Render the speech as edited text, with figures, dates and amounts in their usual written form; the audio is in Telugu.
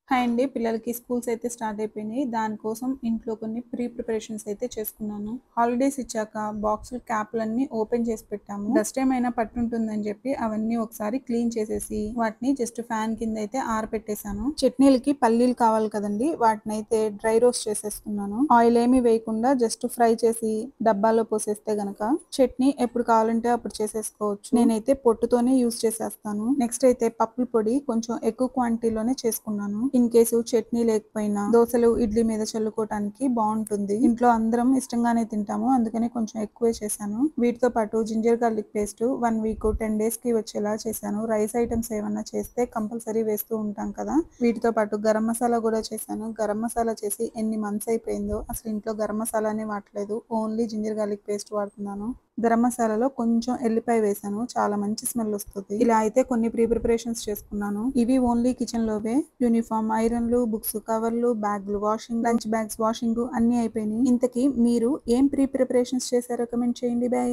హాయ్ అండి. పిల్లలకి స్కూల్స్ అయితే స్టార్ట్ అయిపోయినాయి. దానికోసం ఇంట్లో కొన్ని ప్రిపరేషన్స్ అయితే చేసుకున్నాను. హాలిడేస్ ఇచ్చాక బాక్సులు, క్యాప్‌లన్నీ ఓపెన్ చేసి పెట్టాము. డస్ట్ ఏమైనా పట్టుంటుందని చెప్పి అవన్నీ ఒకసారి క్లీన్ చేసేసి వాటిని జస్ట్ ఫ్యాన్ కింద అయితే ఆరబెట్టేశాను. చట్నీలకి పల్లీలు కావాలి కదండీ! వాటినైతే డ్రై రోస్ట్ చేసేసుకున్నాను. ఆయిల్ ఏమీ వేయకుండా జస్ట్ ఫ్రై చేసి డబ్బాలో పోసేస్తే గనక చట్నీ ఎప్పుడు కావాలంటే అప్పుడు చేసేసుకోవచ్చు. నేనైతే పొట్టుతోనే యూజ్ చేసేస్తాను. నెక్స్ట్ అయితే పప్పుల పొడి కొంచెం ఎక్కువ క్వాంటిటీలోనే చేసుకున్నాను. ఇన్ కేసు చట్నీ లేకపోయినా దోసలు, ఇడ్లీ మీద చల్లుకోవటానికి బాగుంటుంది. ఇంట్లో అందరం ఇష్టంగానే తింటాము. అందుకని కొంచెం ఎక్కువే చేశాను. వీటితో పాటు ginger garlic paste 1 week 10 days కి వచ్చేలా చేశాను. రైస్ ఐటమ్స్ ఏమన్నా చేస్తే కంపల్సరీ వేస్తూ ఉంటాం కదా. వీటితో పాటు గరం మసాలా కూడా చేశాను. గరం మసాలా చేసి ఎన్ని మంత్స్ అయిపోయిందో అసలు ఇంట్లో గరం మసాలానే వాడలేదు. ఓన్లీ జింజర్ గార్లిక్ పేస్ట్ వాడుతున్నాను. గరం మసాలాలో కొంచెం ఎల్లిపాయ వేసాను. చాలా మంచి స్మెల్ వస్తుంది. ఇలా అయితే కొన్ని ప్రిపరేషన్స్ చేసుకున్నాను. ఇవి ఓన్లీ కిచెన్ లోవే. యూనిఫామ్ ఐరన్లు, బుక్స్ కవర్లు, బ్యాగ్లు వాషింగ్, లంచ్ బ్యాగ్స్ వాషింగ్ అన్ని అయిపోయినాయి. ఇంతకీ మీరు ఏం ప్రిపరేషన్స్ చేశారో కమెంట్ చేయండి. బై.